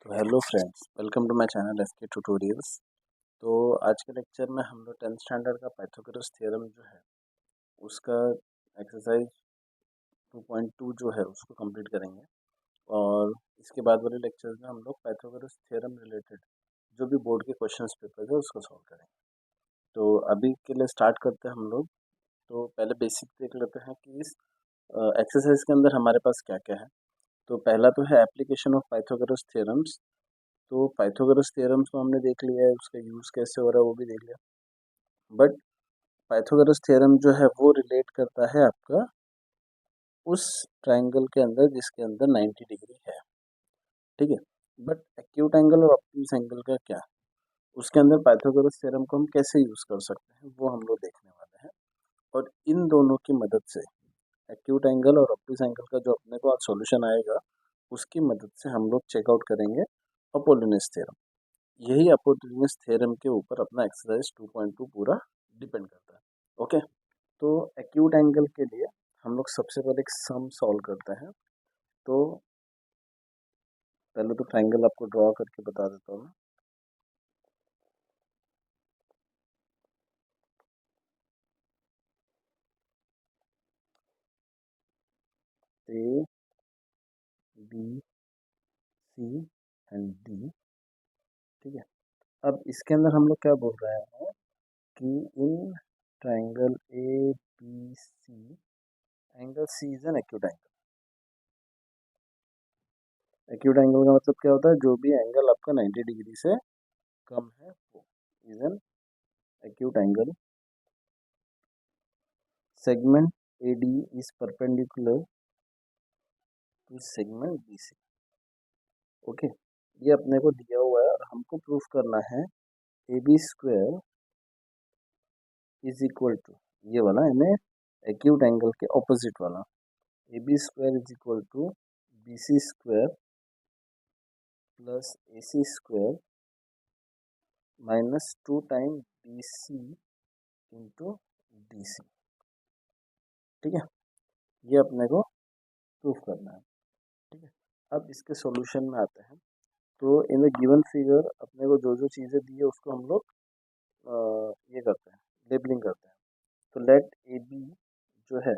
तो hello friends, welcome to my channel SK tutorials. तो आज के लेक्चर में हम लोग 10th स्टैंडर्ड का पाइथागोरस थ्योरम जो है उसका एक्सरसाइज 2.2 जो है उसको कंप्लीट करेंगे। और इसके बाद वाले लेक्चर में हम लोग पाइथागोरस थ्योरम रिलेटेड जो भी बोर्ड के क्वेश्चंस पेपर है उसको सॉल्व करेंगे। तो अभी के लिए स्टार्ट करते हैं हम लोग। तो पहले बेसिक देख लेते हैं कि इस एक्सरसाइज के अंदर हमारे पास क्या क्या है। तो पहला तो है एप्लीकेशन ऑफ पाइथागोरस थ्योरम्स। तो पाइथागोरस थ्योरम्स को हमने देख लिया है, उसका यूज़ कैसे हो रहा है वो भी देख लिया। बट पाइथागोरस थ्योरम जो है वो रिलेट करता है आपका उस ट्रायंगल के अंदर जिसके अंदर 90 डिग्री है, ठीक है। बट एक्यूट एंगल और ऑब्टयूज एंगल का क्या, उसके अंदर पाइथागोरस थ्योरम को हम कैसे यूज़ कर सकते हैं वो हम लोग देखने वाले हैं। और इन दोनों की मदद से एक्यूट एंगल और ऑब्टयूज एंगल का जो अपने को आज सॉल्यूशन आएगा उसकी मदद से हम लोग चेकआउट करेंगे अपोलोनियस थ्योरम। यही अपोलोनियस थ्योरम के ऊपर अपना एक्सरसाइज 2.2 पूरा डिपेंड करता है। ओके, तो एक्यूट एंगल के लिए हम लोग सबसे पहले एक सम सॉल्व करते हैं। तो पहले तो ट्रायंगल आपको ड्रॉ करके बता देता हूँ। A B C and D, ठीक है। अब इसके अंदर हम लोग क्या बोल रहे हैं कि in triangle A B C angle C is an acute angle. Acute angle का मतलब क्या होता है, जो भी एंगल आपका 90 डिग्री से कम है वो is an acute angle. Segment AD is perpendicular to segment BC. Okay, ये अपने को दिया हुआ है और हमको प्रूफ करना है A B square is equal to ये वाला यानी एक्यूट एंगल के ऑपोजिट वाला A B square is equal to B C square plus A C square minus 2 time B C into D C, ठीक है। ये अपने को प्रूफ करना है, ठीक है। अब इसके सॉल्यूशन में आते हैं। तो इन द गिवन फिगर अपने को जो जो चीज़ें दी है उसको हम लोग ये करते हैं, लेबलिंग करते हैं। तो लेट ए बी जो है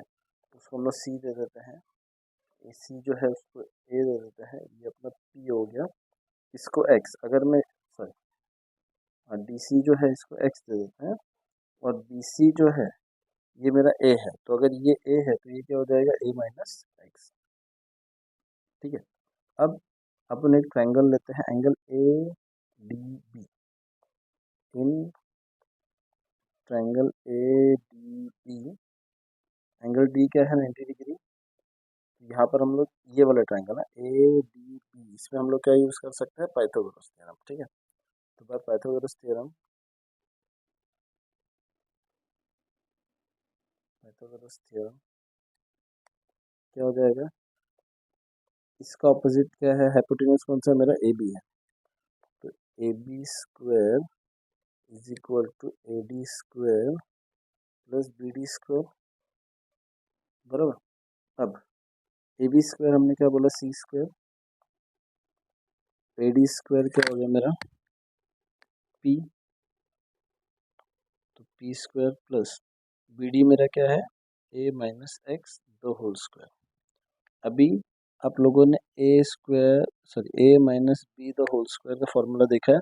उसको हम लोग सी दे देते हैं, ए सी जो है उसको ए दे देते हैं, ये अपना पी हो गया। इसको एक्स, अगर मैं सॉरी डी सी जो है इसको एक्स दे देते हैं, और बी सी जो है ये मेरा ए है। तो अगर ये ए है तो ये क्या हो जाएगा, ए माइनस एक्स, ठीक है। अब अपन एक ट्रायंगल लेते हैं, angle A D B. In triangle A D B, angle D क्या है 90 डिग्री। तो यहाँ पर हम लोग ये वाला ट्रायंगल है ए डी बी, इसमें हम लोग क्या यूज़ कर सकते हैं, पाइथागोरस थ्योरम, ठीक है। तो bye Pythagoras theorem, Pythagoras theorem क्या हो जाएगा, इसका ऑपोजिट क्या है, हाइपोटेन्यूज कौन सा मेरा ए बी है। तो A B square is equal to A D square plus B D square, बराबर। अब ए बी स्क्वायर हमने क्या बोला, C square, A D square क्या हो गया मेरा पी, तो P square plus B D मेरा क्या है, A minus X the whole square. अभी आप लोगों ने A square sorry A minus B the whole square का फॉर्मूला देखा है,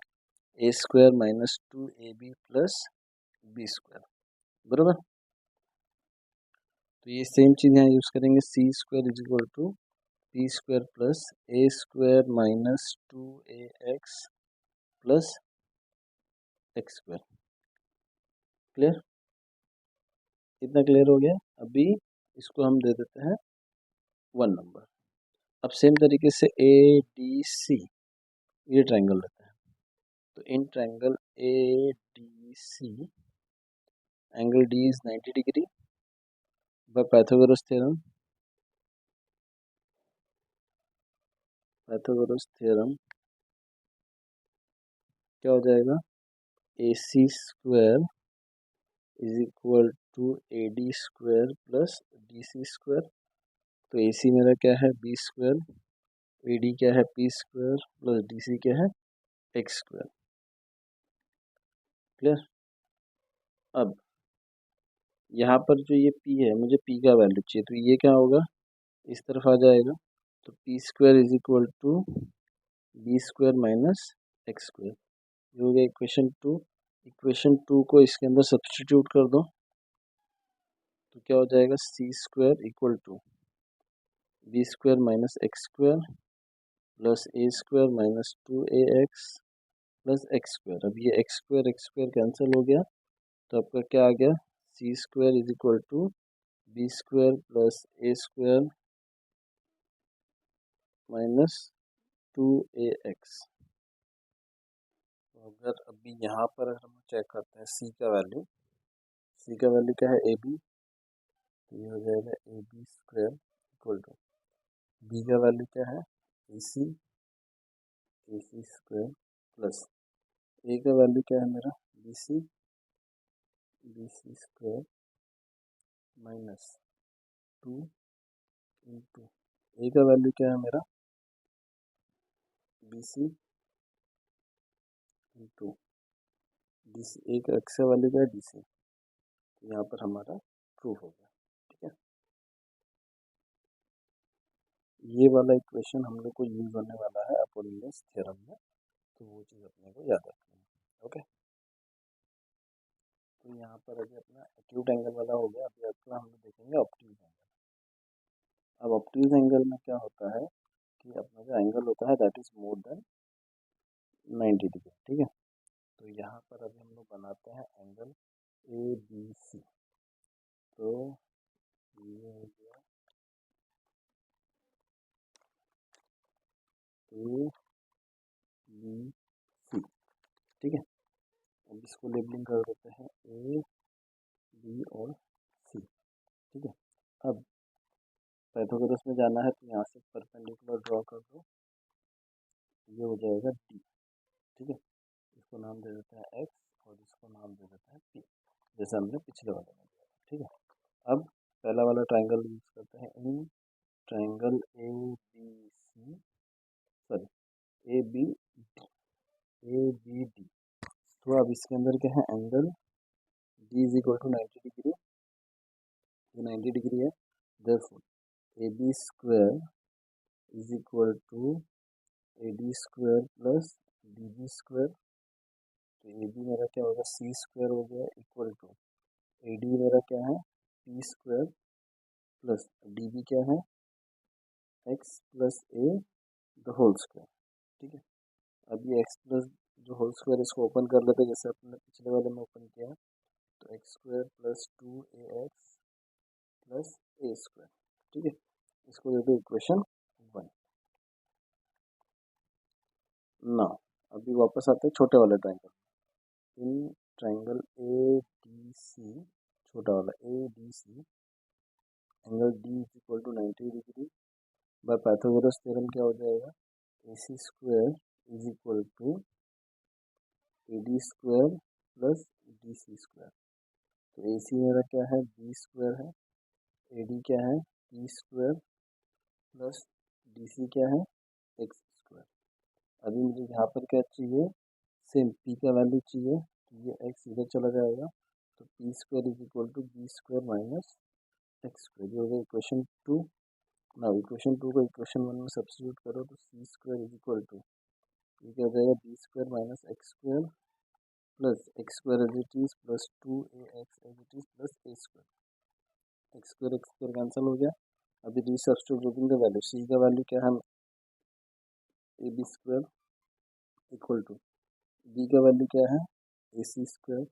A square minus 2ab plus B square, बराबर। तो ये सेम चीज़ यहाँ यूज़ करेंगे, C square is equal to P square plus A square minus 2ax plus X square. Clear, कितना क्लियर हो गया। अभी इसको हम दे देते हैं 1 नंबर। अब सेम तरीके से ए डी सी ये ट्रायंगल लेते हैं। तो in triangle A D C angle D is 90 degree by Pythagoras theorem. Pythagoras theorem क्या हो जाएगा, A C square is equal to A D square plus D C square. तो ए सी मेरा क्या है बी स्क्वायर, ए डी क्या है P square plus D C क्या है एक्स स्क्वायर। क्लियर। अब यहाँ पर जो ये p है मुझे p का वैल्यू चाहिए, तो ये क्या होगा इस तरफ आ जाएगा, तो P square is equal to B square minus X square. ये हो गया इक्वेशन 2। इक्वेशन 2 को इसके अंदर सब्स्टिट्यूट कर दो, तो क्या हो जाएगा C square equal to B square minus X square plus A square minus 2ax plus X square. अब ये एक्स स्क्वायर कैंसिल हो गया, तो आपका क्या आ गया C square is equal to B square plus A square minus 2ax। तो अगर अभी यहाँ पर हम चेक करते हैं सी का वैल्यू, सी का वैल्यू क्या है ए बी, तो ये हो जाएगा A B square equal to B का वैल्यू क्या है ए सी स्क्वायर प्लस ए का वैल्यू क्या है मेरा B C square minus 2 into A का वैल्यू क्या है मेरा B C into D C. A का एक्स का वैल्यू क्या है डी सी। तो यहाँ पर हमारा प्रूफ हो गया। ठीक है, ये वाला इक्वेशन हम लोग को यूज होने वाला है अपोलोनियस थ्योरम में, तो वो चीज़ अपने को याद रखनी है। ओके, तो यहाँ पर अभी अपना एक्यूट एंगल वाला हो गया। अभी अगला हम लोग देखेंगे ऑप्टिक एंगल। अब ऑप्टिक एंगल में क्या होता है कि अपना जो एंगल होता है that is more than 90 degree. ठीक है, तो यहाँ पर अभी हम लोग बनाते हैं एंगल ए बी सी। तो ये हो गया ए बी सी। ठीक है, अब इसको लेबलिंग कर देते हैं ए बी और सी। ठीक है, अब पाइथागोरस में जाना है तो यहाँ से परपेंडिकुलर ड्रॉ कर दो, ये हो जाएगा डी। ठीक है, इसको नाम दे देते हैं एक्स और इसको नाम दे देते हैं पी, जैसे हमने पिछले वाले में दिया। ठीक है, अब पहला वाला ट्राइंगल यूज करते हैं in triangle A B C, sorry A B D. तो अब इसके अंदर क्या है angle D is equal to 90 degree, ये 90 डिग्री है। Therefore A B square is equal to A D square plus D B square. तो ए बी मेरा क्या होगा सी स्क्वायर हो गया इक्वल टू ए डी मेरा क्या है P square plus D B क्या है X plus A the whole square. ठीक है, अब ये एक्स प्लस जो होल स्क्वायर इसको ओपन कर लेते हैं जैसे अपने पिछले वाले में ओपन किया, तो X square plus 2ax plus A square. ठीक है, इसको दे दो इक्वेशन 1 ना। अभी वापस आते हैं छोटे वाले triangle. In triangle A D C, छोटा वाला A D C, angle D is equal to 90 degree. By Pythagoras theorem क्या हो जाएगा A C square is equal to A D square plus D C square. तो A सी मेरा क्या है B square है, ए डी क्या है P square plus D C क्या है एक्स स्क्वायर। अभी मुझे यहाँ पर क्या चाहिए सेम पी का वैल्यू चाहिए, तो ये एक्स इधर चला जाएगा, तो P square is equal to B square minus X square. ये हो गया इक्वेशन 2। ना इक्वेशन 2 को इक्वेशन 1 में सब्स्टिट्यूट करो, तो C square is equal to ये क्या हो जाएगा B square minus X square plus X square as it is plus 2ax as it is plus A square. X square cancel हो गया। अभी री सब्स्टिट्यूटिंग द वैल्यू, सी का वैल्यू क्या है A B square equal to B का value क्या है ए सी स्क्वायर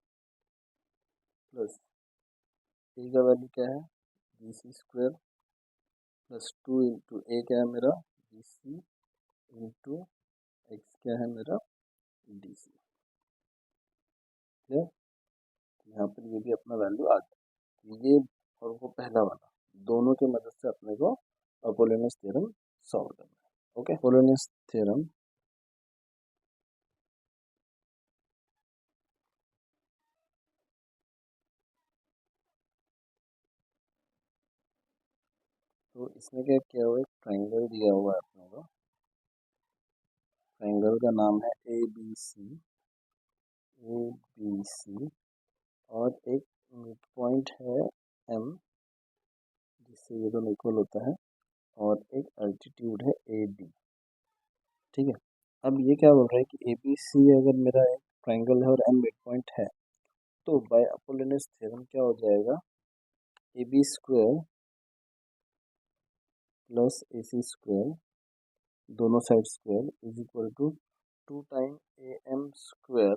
प्लस ए का वैल्यू क्या है B C square plus 2 into A क्या है मेरा बी सी इंटू एक्स क्या है मेरा डी सी। ठीक है, यहाँ पर ये भी अपना वैल्यू आ गया। ये और वो पहला वाला दोनों की मदद से अपने को अपोलोनियस थ्योरम सॉल्व करना है। ओके, अपोलोनियस थ्योरम तो इसमें क्या किया हुआ है ट्राइंगल दिया हुआ है अपने को, ट्रायंगल का नाम है ए बी सी और एक मिड पॉइंट है एम, जिससे ये दोनों इक्वल होता है, और एक अल्टीट्यूड है ए डी। ठीक है, अब ये क्या बोल रहा है कि ए बी सी अगर मेरा एक ट्रायंगल है और एम मिड पॉइंट है, तो बाय अपोलोनियस थ्योरम क्या हो जाएगा, A B square plus A C square दोनों side square is equal to 2 time A M square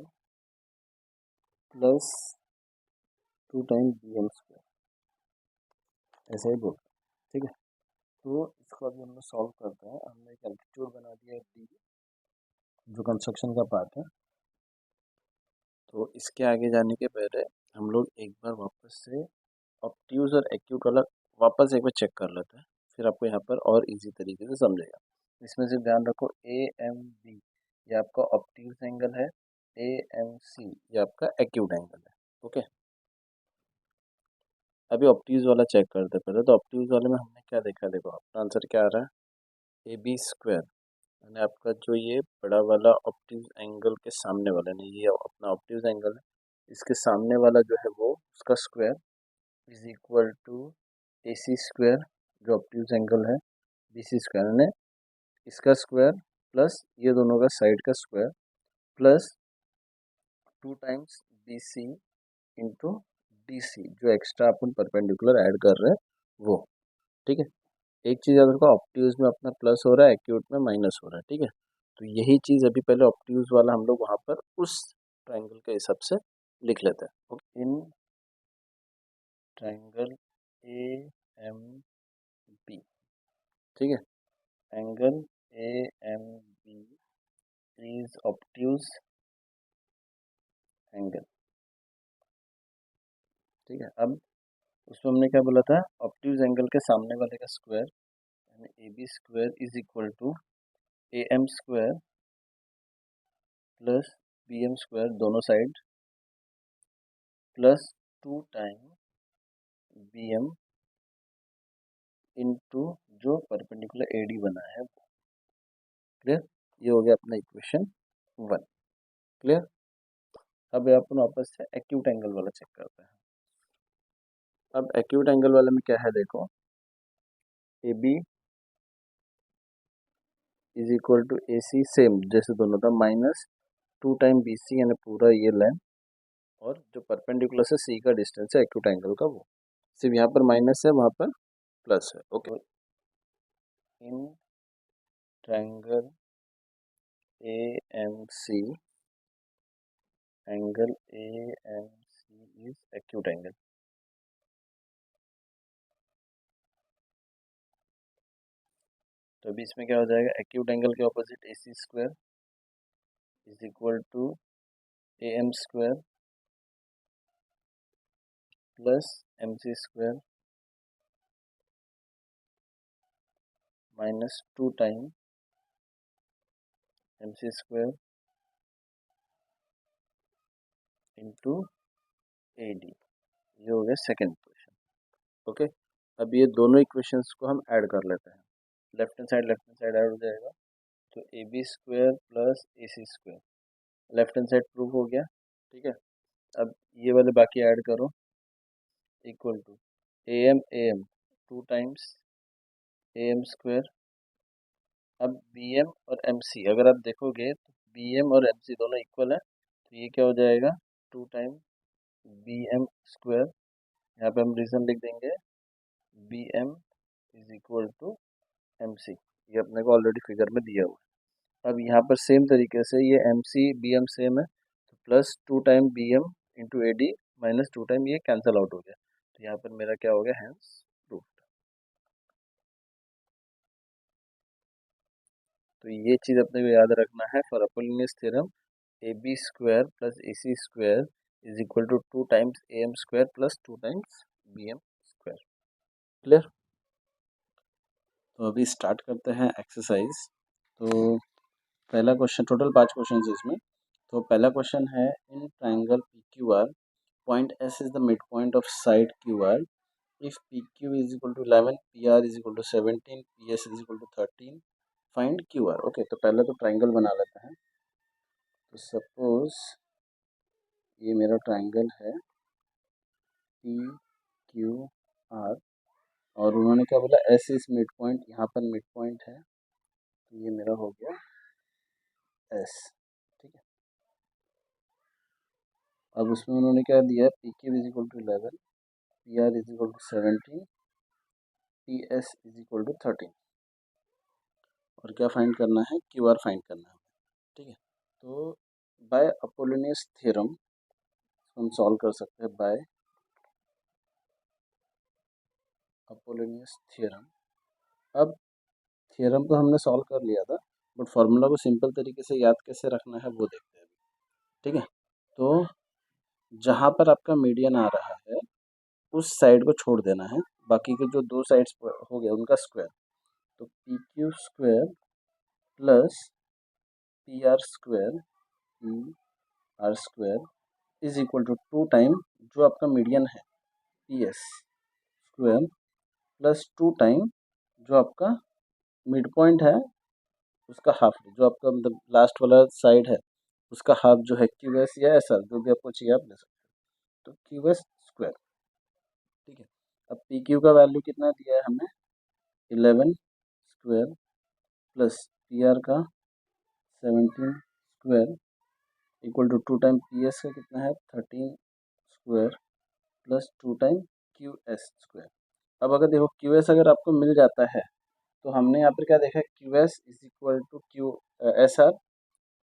plus 2 time B M square, ऐसा ही बोल। ठीक है, तो इसको अभी हम लोग सॉल्व करते हैं। हमने एक एल्टीट्यूड बना दिया डी, जो कंस्ट्रक्शन का पार्ट है। तो इसके आगे जाने के पहले हम लोग एक बार वापस से ऑब्ट्यूज और एक्यूट वाला वापस एक बार चेक कर लेते हैं, फिर आपको यहाँ पर और इजी तरीके से समझेगा। इसमें सिर्फ ध्यान रखो ए एम बी ये आपका ऑब्ट्यूज एंगल है, ए एम सी ये आपका एक्यूट एंगल है। ओके, अभी ऑब्ट्यूज वाला चेक करते पहले। तो ऑब्ट्यूज वाले में हमने क्या देखा, देखो अपना आंसर क्या आ रहा है, ए बी स्क्वायर यानी आपका जो ये बड़ा वाला ऑब्ट्यूज एंगल के सामने वाला, नहीं ये अपना ऑब्ट्यूज एंगल है, इसके सामने वाला जो है वो उसका square is equal to A C square जो ऑब्ट्यूज एंगल है, बी सी स्क्वायर यानी इसका स्क्वायर प्लस ये दोनों का साइड का square plus 2 times B C into D C, जो एक्स्ट्रा अपन परपेंडिकुलर ऐड कर रहे हैं वो। ठीक है, एक चीज़ अगर को ऑब्ट्यूज में अपना प्लस हो रहा है, एक्यूट में माइनस हो रहा है। ठीक है, तो यही चीज़ अभी पहले ऑब्ट्यूज वाला हम लोग वहाँ पर उस ट्राइंगल के हिसाब से लिख लेते हैं। Okay, in triangle A M B, ठीक है, angle A M B is obtuse angle. ठीक है, अब उसमें हमने क्या बोला था, ऑब्ट्यूज एंगल के सामने वाले का स्क्वायर यानी A B square is equal to A M square plus B M square दोनों side plus 2 time B M into जो परपेंडिकुलर ए डी बना है वो। क्लियर, ये हो गया अपना इक्वेशन 1। क्लियर, अब अपन वापस से एक्यूट एंगल वाला चेक करते हैं। अब एक्यूट एंगल वाले में क्या है, देखो A B is equal to A C, same जैसे दोनों था, माइनस 2 टाइम बी सी यानी पूरा ये लाइन, और जो परपेंडिकुलर से सी का डिस्टेंस है एक्यूट एंगल का वो, सिर्फ यहाँ पर माइनस है वहाँ पर प्लस है। Okay, in triangle A M C angle A M C is acute angle. तो अभी इसमें क्या हो जाएगा, एक्यूट एंगल के opposite A C square is equal to A M square plus M C square minus 2 time M C square into A D. ये हो गया सेकेंड इक्वेशन। ओके, अब ये दोनों इक्वेशंस को हम ऐड कर लेते हैं, लेफ्ट हैंड साइड ऐड हो जाएगा, तो A B square plus A C square left hand side prove हो गया। ठीक है, अब ये वाले बाकी ऐड करो, equal to A M 2 times A M square. अब बी एम और एम सी अगर आप देखोगे तो बी एम और एम सी दोनों इक्वल है, तो ये क्या हो जाएगा, 2 टाइम बी एम स्क्वायर, यहाँ पे हम रीजन लिख देंगे B M is equal to M C, ये अपने को ऑलरेडी फिगर में दिया हुआ है। अब यहाँ पर सेम तरीके से ये M C B M same है, तो plus 2 time B M into A D minus 2 time, ये कैंसिल आउट हो गया, तो यहाँ पर मेरा क्या हो गया, हैंस प्रूफ। तो ये चीज़ अपने को याद रखना है for Apollonius theorem, A B square plus A C square is equal to 2 times A M square plus 2 times B M square. Clear, तो अभी स्टार्ट करते हैं एक्सरसाइज। तो पहला क्वेश्चन, टोटल 5 क्वेश्चन है इसमें। तो पहला क्वेश्चन है, in triangle P Q R point S is the mid point of side Q R, if P Q is equal to 11, P R is equal to 17, P S is equal to 13, find Q R. Okay, तो पहले तो triangle बना लेते हैं। तो suppose ये मेरा triangle है पी क्यू आर, और उन्होंने क्या बोला, एस इज मिड पॉइंट, यहाँ पर मिड पॉइंट है, तो ये मेरा हो गया एस। ठीक है, अब उसमें उन्होंने क्या दिया है, P Q is equal to 11, P R is equal to 17, P S is equal to 13, और क्या फाइंड करना है, क्यू आर फाइंड करना है। ठीक है, तो बाय अपोलोनियस थ्योरम हम सॉल्व कर सकते हैं, बाय अपोलोनियस थ्योरम। अब थ्योरम तो हमने सॉल्व कर लिया था, बट फार्मूला को सिंपल तरीके से याद कैसे रखना है वो देखते हैं। ठीक है, तो जहाँ पर आपका मीडियन आ रहा है उस साइड को छोड़ देना है, बाकी के जो दो साइड्स हो गया उनका स्क्वायर। तो P Q square plus P R square, P R square is equal to 2 time जो आपका मीडियन है P S square plus 2 time जो आपका मिड पॉइंट है उसका हाफ, जो आपका मतलब लास्ट वाला साइड है उसका हाफ जो है क्यू एस या एस आर, जो भी आपको चाहिए आप ले सकते हो। तो क्यू एस स्क्वायर। ठीक है, अब पी क्यू का वैल्यू कितना दिया है हमें, 11 स्क्वायर प्लस पी आर का 17 square equal to 2 time P S का कितना है 13 square plus 2 time Q S square. अब अगर देखो क्यू एस अगर आपको मिल जाता है, तो हमने यहाँ पर क्या देखा, Q S is equal to Q S R,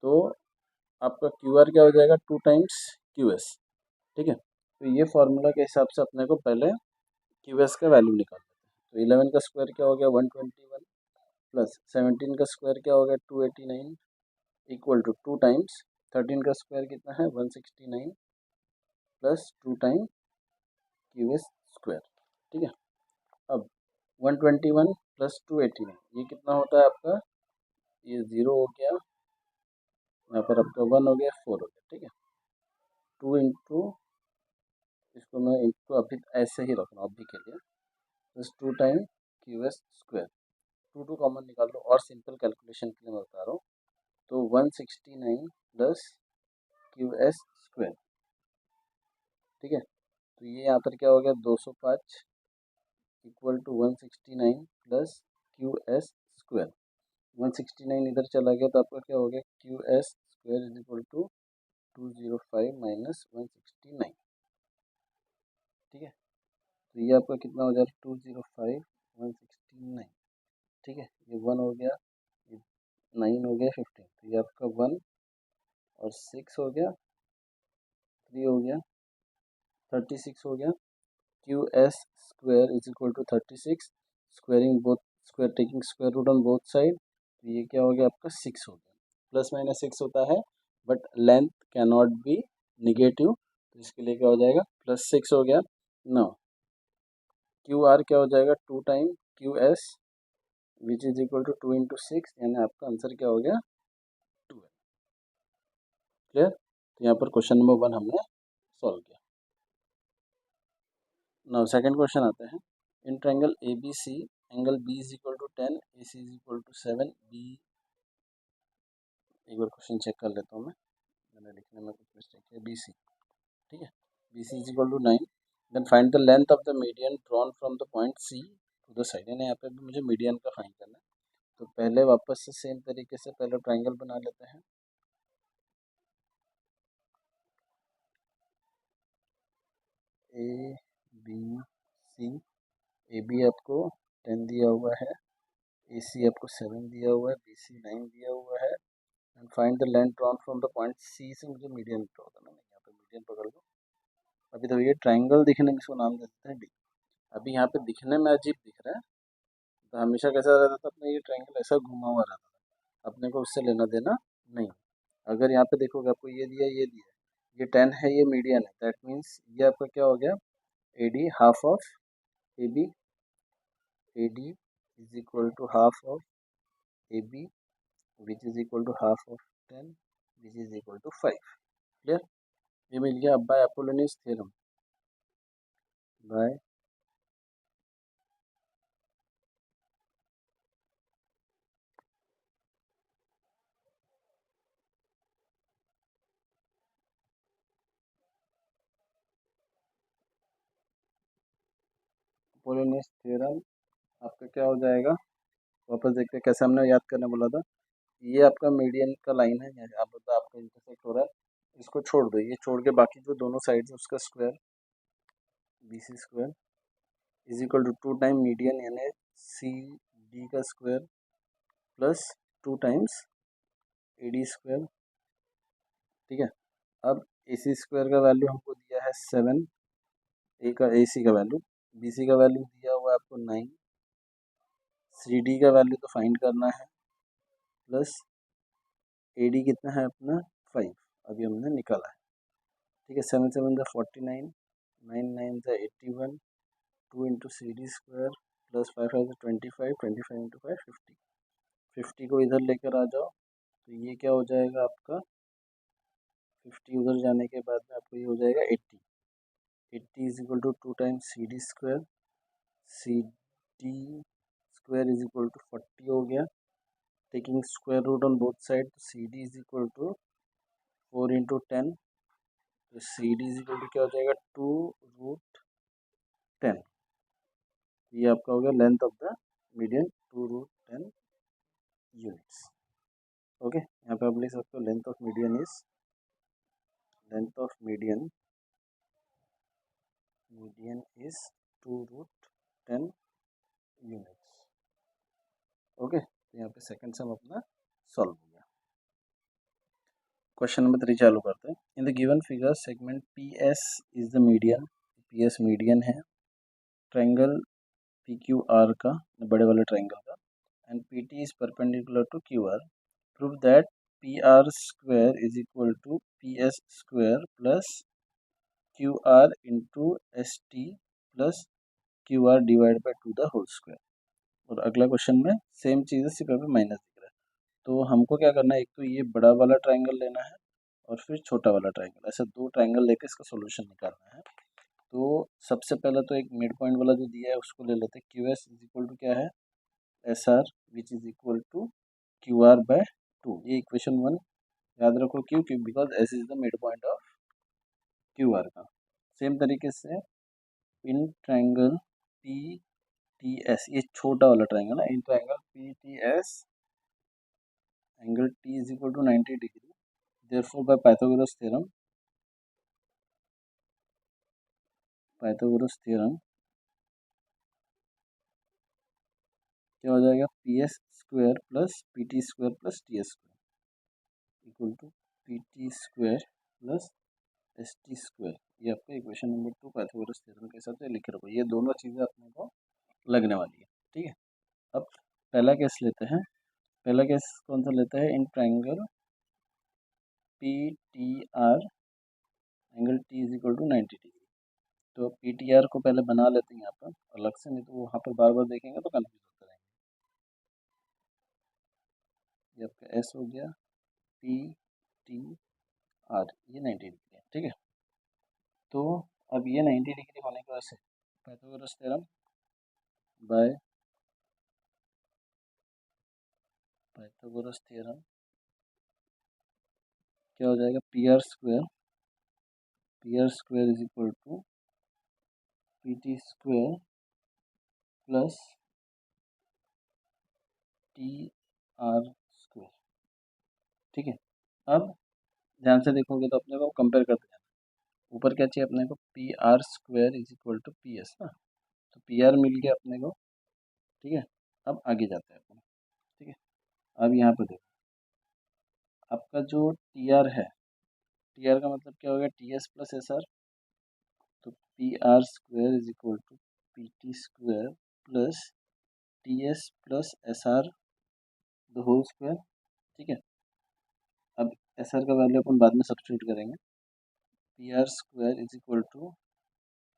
तो आपका क्यू आर क्या हो जाएगा 2 टाइम्स क्यू एस। ठीक है, तो ये फार्मूला के हिसाब से अपने को पहले क्यू एस का वैल्यू निकालना है। तो 11 का स्क्वायर क्या हो गया 121 प्लस 17 का स्क्वायर क्या हो गया 289 इक्वल टू 2 टाइम्स 13 का स्क्वायर कितना है 169 plus 2 time Q S square. ठीक है, अब 121 प्लस 289 ये कितना होता है आपका, ये 0 हो गया, यहाँ पर आपका 1 हो गया, 4 हो गया। ठीक है, 2 इंटू, इसको मैं इंटू अभी ऐसे ही रख रहा हूँ अभी के लिए, plus 2 time Q S square, 2 common निकाल लो, और सिंपल कैलकुलेशन के लिए मैं बता रहा हूँ। तो 169 प्लस क्यू एस स्क्वायर। ठीक है, तो ये यहाँ पर क्या हो गया 205 equal to 169 plus Q S square. 169 इधर चला गया तो आपका क्या हो गया Q S square is equal to 205 minus 169। ठीक है, तो ये आपका कितना हो जाएगा 205 169। ठीक है, ये 1 हो गया, ये 9 हो गया, 15, तो ये आपका 1 और 6 हो गया, 3 हो गया, 36 हो गया। Q S square is equal to 36, squaring both, square taking square root on both side, तो ये क्या हो गया आपका 6 हो गया। प्लस माइनस 6 होता है but length can not be negative, तो इसके लिए क्या हो जाएगा प्लस 6 हो गया। नो, क्यू आर क्या हो जाएगा 2 time Q S which is equal to 2 into 6, यानी आपका आंसर क्या हो गया 2 है। क्लियर, तो यहाँ पर क्वेश्चन नंबर 1 हमने सॉल्व किया। नाउ सेकंड क्वेश्चन आते हैं, in triangle A B C angle B is equal to 10, A C is equal to 7, B, एक बार क्वेश्चन चेक कर लेता हूँ मैं, मैंने लिखने में कुछ मिस्टेक है, बी सी। ठीक है, B C is equal to 9, then find the length of the median drawn from the point C to the side, यानी यहाँ पे भी मुझे मीडियन का फाइंड करना है। तो पहले वापस से सेम तरीके से पहले ट्राइंगल बना लेते हैं। ए बी सी, ए बी आपको 10 दिया हुआ है, ए सी आपको 7 दिया हुआ है, बी सी 9 दिया हुआ है, and find the length drawn from the point C से मुझे मीडियन ड्रॉ करना है, यहाँ पे मीडियन पकड़ लो। अभी तो ये ट्राइंगल दिखने में इसको नाम देते हैं डी। अभी यहाँ पे दिखने में अजीब दिख रहा है, तो हमेशा कैसा रहता था अपने, ये ट्राइंगल ऐसा घुमा हुआ रहता था, अपने को उससे लेना देना नहीं। अगर यहाँ पे देखोगे आपको ये दिया, ये दिया, ये 10 है, ये मीडियन है, दैट मीन्स ये आपका क्या हो गया A D half of A B, A D is equal to half of A B which is equal to half of 10 which is equal to 5। Clear, ये मिल गया अब by Apollonius theorem, by Polonius theorem आपका क्या हो जाएगा, वापस देखते हैं कैसे हमने याद करने बोला था। ये आपका मीडियन का लाइन है, यहाँ आप बता आपका इंटरसेक्ट हो रहा है, इसको छोड़ दो, ये छोड़ के बाकी जो दोनों साइड है उसका square B C square is equal to 2 time median यानी सी डी का square plus 2 times A D square. ठीक है, अब ए सी स्क्वायर का वैल्यू हमको दिया है 7, ए का ए सी का वैल्यू, बी सी का वैल्यू दिया हुआ है आपको 9, सी डी का वैल्यू तो फाइंड करना है, प्लस ए डी कितना है अपना 5, अभी हमने निकाला है। ठीक है, 7 7 ज़ा 49, 9 9 ज़ा 81, 2 into C D square plus 5 5 ज़ा 25, 25 इंटू 5 50, 50 को इधर लेकर आ जाओ तो ये क्या हो जाएगा आपका 50 उधर जाने के बाद में आपको ये हो जाएगा 80, 80 is equal to 2 times C D square, C D square is equal to 40 हो गया, taking square root on both side, C D is equal to 4 into 10, तो C D is equal to क्या हो जाएगा 2√10, ये आपका हो गया length of the median 2√10 units. Okay, यहाँ पे आप लिख सकते हो length of median is is 2√10 units. Okay, तो यहाँ पे सेकंड सम अपना सॉल्व हो गया। क्वेश्चन नंबर 3 चालू करते हैं। In the given figure segment P S is the median, P S median है ट्रायंगल पी क्यू आर का, बड़े वाले ट्रायंगल का, and P T is perpendicular to Q R, prove that P R square is equal to P S square plus Q R into S T plus Q R divide by 2 the whole square. और अगला question में same चीज़ है, सिर्फ यहाँ पे minus दिख रहा है। तो हमको क्या करना है, एक तो ये बड़ा वाला ट्रायंगल लेना है और फिर छोटा वाला ट्रायंगल, ऐसे दो ट्रायंगल लेके इसका सॉल्यूशन निकालना है। तो सबसे पहले तो एक मिड पॉइंट वाला जो दिया है उसको ले लेते हैं, Q S is equal to क्या है S R which is equal to Q R by 2, ये इक्वेशन 1 याद रखो, क्यों क्यों because S is the mid point of Q R का। सेम तरीके से in triangle P T S, ये छोटा वाला ट्रायंगल है, in triangle P T S angle T is equal to 90 degree, therefore by Pythagoras theorem क्या हो जाएगा P S square plus P T square plus T S square equal to P T square plus S T square. ये आपका equation number 2 Pythagoras theorem के हिसाब से लिख रखो, ये दोनों चीज़ें अपने को लगने वाली है। ठीक है, अब पहला केस लेते हैं, पहला केस कौन सा लेता है, in triangle P T R angle T is equal to 90 degree. तो पी टी आर को पहले बना लेते हैं यहाँ पर अलग से, नहीं तो वहाँ पर बार बार देखेंगे तो कन्फ्यूज होते रहेंगे। ये आपका एस हो गया, पी टी आर, ये 90 डिग्री है। ठीक है, तो अब ये 90 डिग्री होने की वजह से Pythagoras theorem by Pythagoras theorem क्या हो जाएगा, P R square is equal to P T square plus T R square. ठीक है, अब ध्यान से देखोगे तो अपने को कंपेयर करते जाना, ऊपर क्या चाहिए अपने को, P R square is equal to P S ना, तो पी आर मिल गया अपने को। ठीक है, अब आगे जाते हैं अपन। ठीक है, अब यहाँ पर देखो आपका जो टी आर है, टी आर का मतलब क्या हो गया, T S plus S R, तो P R square is equal to P T square plus T S plus S R the whole square. ठीक है, अब एस आर का वैल्यू अपन बाद में सब्स्टिट्यूट करेंगे, P R square is equal to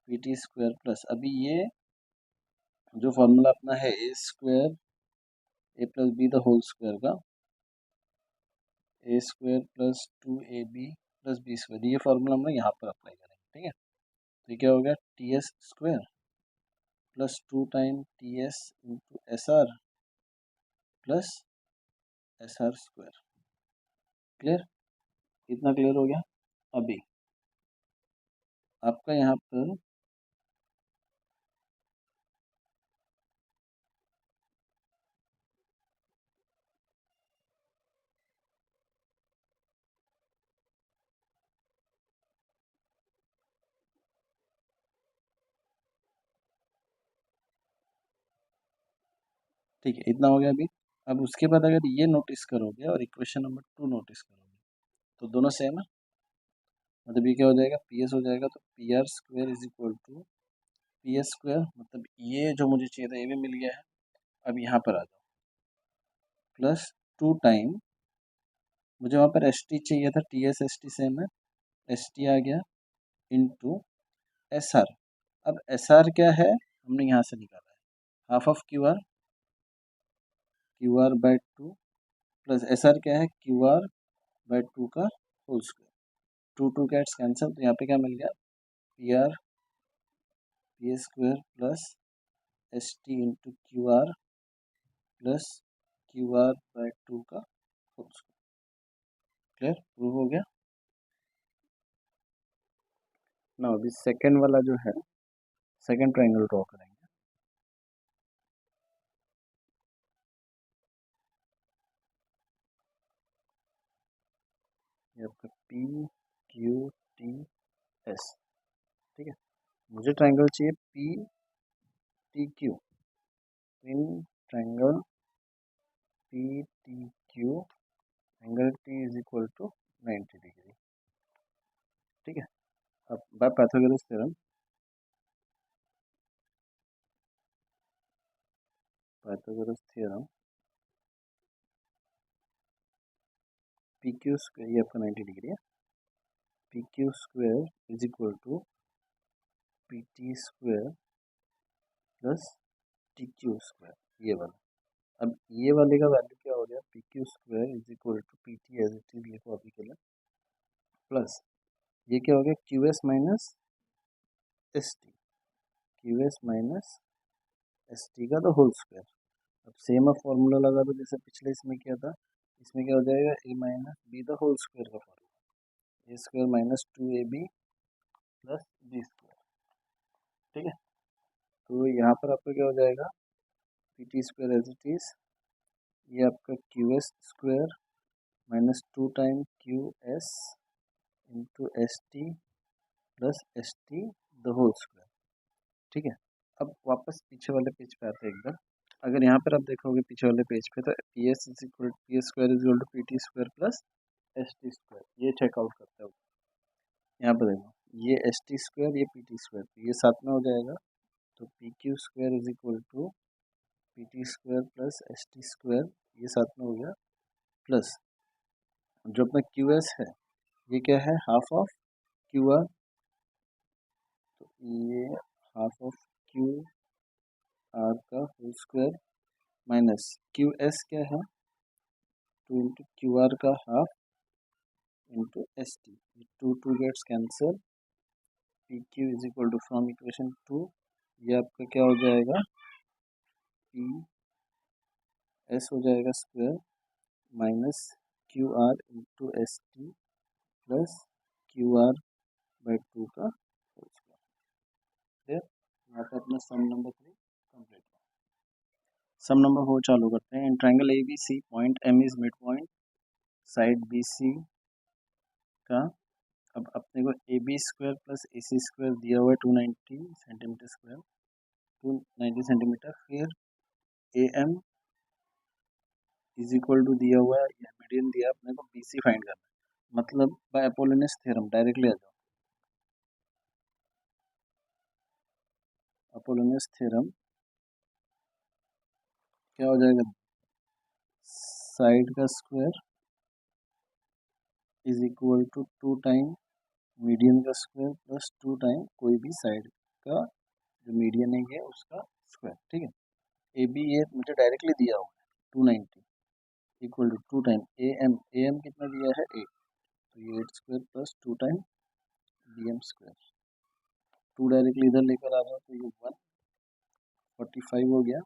P T square plus, अभी ये जो फॉर्मूला अपना है A square A plus B the whole square का, A square plus 2ab plus B square, ये फॉर्मूला हम लोग यहाँ पर अप्लाई करेंगे। ठीक है, तो ये क्या हो गया, T S square plus 2 time T S into S are plus S are square. Clear, इतना क्लियर हो गया। अभी आपका यहाँ पर ठीक है, इतना हो गया अभी। अब उसके बाद अगर ये नोटिस करोगे और इक्वेशन नंबर 2 नोटिस करोगे तो दोनों सेम है। मतलब ये क्या हो जाएगा, पी एस हो जाएगा, तो P R square is equal to P S square, मतलब ये जो मुझे चाहिए था ये भी मिल गया है। अब यहाँ पर आ जाओ, प्लस 2 टाइम, मुझे वहाँ पर एस टी चाहिए था, T S S T same है, एस टी आ गया, इंटू एस आर। अब एस आर क्या है, हमने यहाँ से निकाला है, half of Q R by two, plus S R क्या है, क्यू आर बाई टू का whole square. Two two cuts cancel, तो यहाँ पे क्या मिल गया, P R P A square plus S T into Q R plus Q R by two का होल स्क्वायर। क्लियर, प्रूव हो गया ना। अभी सेकेंड वाला जो है, सेकेंड ट्राइंगल ड्रॉ करेंगे। ये आपका पी क्यू टी एस, ठीक है। मुझे ट्राइंगल चाहिए P T Q, in triangle P T Q, angle T is equal to 90 degree, ठीक है। अब by Pythagoras theorem, Pythagoras theorem, P Q square, ये आपका 90 डिग्री है, P Q square is equal to P T square plus T Q square, ये वाला। अब ये वाले का वैल्यू क्या हो गया, P Q square is equal to P T as it is लिखो अभी के लिए, प्लस ये क्या हो गया, Q S minus S T, Q S minus S T का तो होल स्क्वायर। अब सेम अब फॉर्मूला लगा दो जैसे पिछले इसमें किया था, इसमें क्या हो जाएगा, A minus B the whole square का formula, A square minus two A B plus B square, ठीक है। तो यहाँ पर आपका क्या हो जाएगा, P T square as it is, ये आपका Q S square minus two time Q S into S T plus S T the whole square, ठीक है। अब वापस पीछे वाले पेज पे आते हैं एक बार। अगर यहाँ पर आप देखोगे पीछे वाले पेज पे, तो P S is equal P S square is equal to P T square plus S T square, ये चेकआउट करते हो। यहाँ पर देखो, ये एस टी स्क्वायर, ये पी टी स्क्वायर, ये साथ में हो जाएगा, तो P Q square is equal to P T square plus S T square, ये साथ में हो गया, प्लस जो अपना क्यू एस है, ये क्या है, हाफ ऑफ क्यू आर, तो ये हाफ ऑफ क्यू आर का whole square minus Q S क्या है, टू इंटू क्यू आर का half into S T, two two gets cancel, P Q is equal to from equation 2, ये आपका क्या हो जाएगा, पी एस हो जाएगा square minus Q R into S T plus Q R by two का whole square. Clear, यहाँ पे अपना sum number 3 complete. Sum number 4 चालू करते हैं। In triangle A B C, point M is mid point, side B C का, अब अपने को A B square plus A C square दिया हुआ है 290 सेंटीमीटर स्क्वायर, 290 सेंटीमीटर। फिर A M is equal to दिया हुआ है, या मीडियन दिया, अपने को बी सी फाइंड करना है, मतलब बाय अपोलोनियस थ्योरम डायरेक्टली आ जाओ। अपोलोनियस थ्योरम क्या हो जाएगा, साइड का square is equal to two time median का स्क्वायर प्लस टू टाइम कोई भी साइड का जो मीडियन है ये उसका स्क्वायर, ठीक है। ए बी ये मुझे डायरेक्टली दिया हुआ है 290 equal to two time A M कितना दिया है 8, तो ये 8 square plus two time B M square, two directly इधर लेकर आ जाओ तो ये 145 हो गया,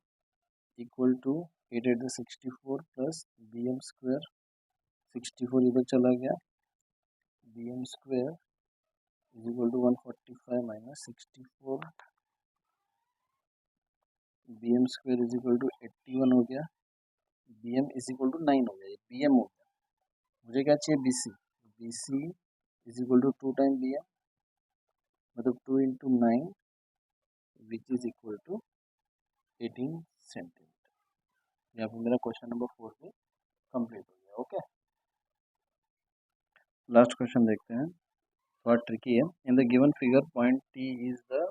equal to 8 8 64 plus B M square, 64 इधर चला गया, B M square is equal to 145 minus 64, B M square is equal to 81 हो गया, B M is equal to 9 हो गया, ये बी एम हो गया। मुझे क्या चाहिए, B C, B C is equal to two time B M, मतलब 2 into 9 which is equal to 18 centimetre. यहाँ पे मेरा क्वेश्चन नंबर 4 भी कंप्लीट हो गया। ओके, लास्ट क्वेश्चन देखते हैं, थोड़ा ट्रिकी है। In the given figure point T is the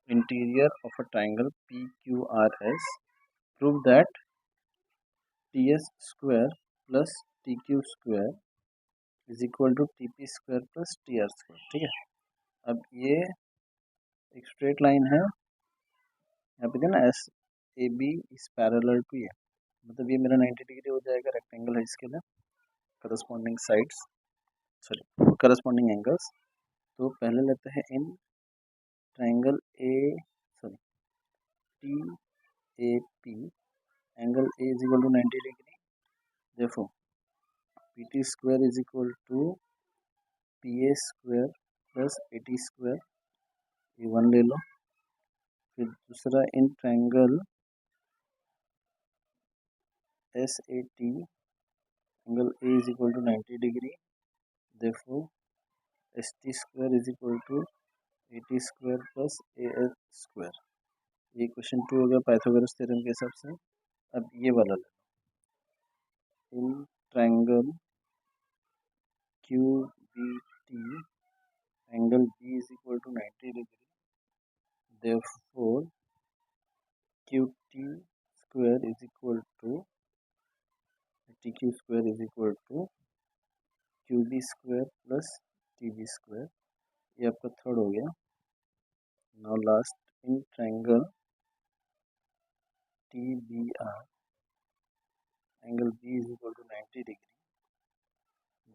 interior of a triangle P Q R S, prove that T S square plus T Q square is equal to T P square plus T R square. ठीक है, अब ये एक straight line है, यहाँ पे ना as A B is parallel to, ये मतलब ये मेरा 90 डिग्री हो जाएगा, रेक्टेंगल है इसके लिए, corresponding sides, sorry corresponding angles. तो पहले लेते हैं in triangle A, sorry T A P, angle A is equal to 90 degree, देखो P T square is equal to P A square plus A T square, ये 1 ले लो। फिर दूसरा in triangle S A T, angle A is equal to 90 degree, देखो S T square is equal to A T square plus A S square. ये question 2 हो गया Pythagoras theorem के हिसाब से। अब ये वाला ले, in triangle Q B T, angle B is equal to 90 degree, therefore qt square is equal to tq square is equal to qb square plus tb square। ये आपका थर्ड हो गया। Now last, in triangle tbr, angle b is equal to 90 degree,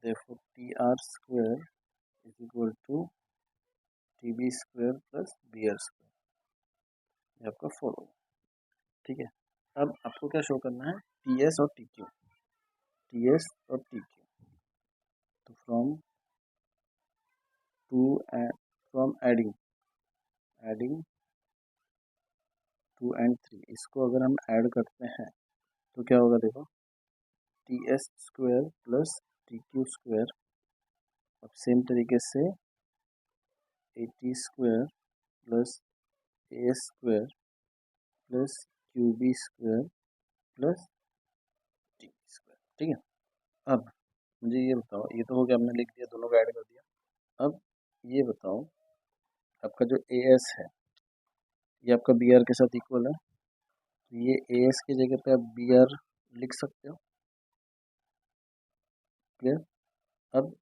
therefore tr square is equal to tb square plus br square। ये आपका 4 हो गया। ठीक है, अब आपको क्या शो करना है, ts और tq, ts और tq। तो फ्रॉम एडिंग 2 and 3, इसको अगर हम ऐड करते हैं तो क्या होगा, देखो T S square plus T Q square, अब सेम तरीके से A T square plus A S square plus Q B square plus T square. ठीक है, अब मुझे ये बताओ, ये तो हो गया, हमने लिख दिया, दोनों को ऐड कर दिया। अब ये बताओ, आपका जो ए एस है ये आपका बी आर के साथ इक्वल है, तो ये ए एस की जगह पे आप बी आर लिख सकते हो। क्लियर। अब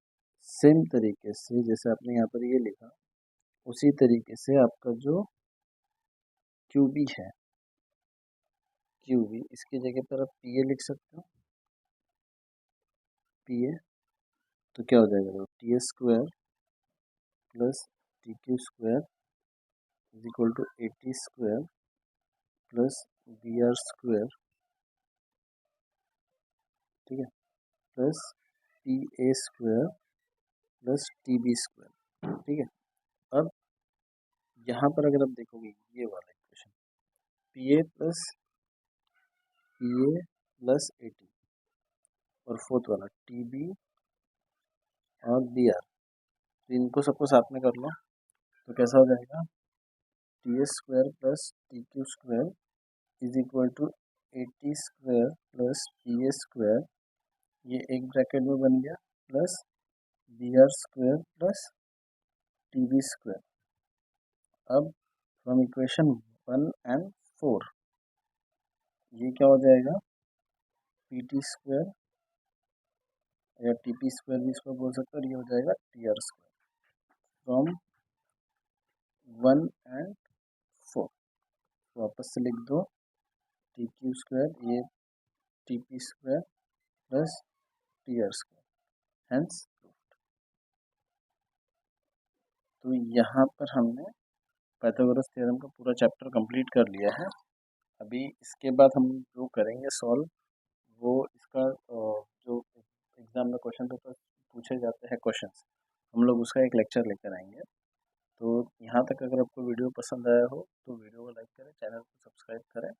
सेम तरीके से जैसे आपने यहाँ पर ये लिखा, उसी तरीके से आपका जो क्यू बी है, क्यू बी इसकी जगह पर आप पी ए लिख सकते हो, पी ए। तो क्या हो जाएगा, तो T S square plus T Q square is equal to A T square plus B R square, ठीक है, plus T A square plus T B square. ठीक है, अब यहाँ पर अगर आप देखोगे ये वाला equation, P A plus A T, और फोर्थ वाला टी बी और बी आर, तो इनको सबको साथ में कर लो, तो कैसा हो जाएगा, T S square plus T Q square is equal to A T square plus P A square, ये एक ब्रैकेट में बन गया, plus B R square plus T B square. अब फ्रॉम इक्वेशन 1 and 4 ये क्या हो जाएगा, पी टी स्क्वायर या टी पी स्क्वायर भी इसको बोल सकते हो, और ये हो जाएगा T R square from 1 and 4। वापस से लिख दो, टी क्यू स्क्वायर, ये T P square plus T R square, hence. तो यहाँ पर हमने पाइथागोरस थ्योरम का पूरा चैप्टर कंप्लीट कर लिया है। अभी इसके बाद हम जो करेंगे सॉल्व, वो इसका जो एग्ज़ाम में क्वेश्चन पेपर पूछे जाते हैं क्वेश्चंस, हम लोग उसका एक लेक्चर लेकर आएंगे। तो यहाँ तक अगर आपको वीडियो पसंद आया हो तो वीडियो को लाइक करें, चैनल को सब्सक्राइब करें।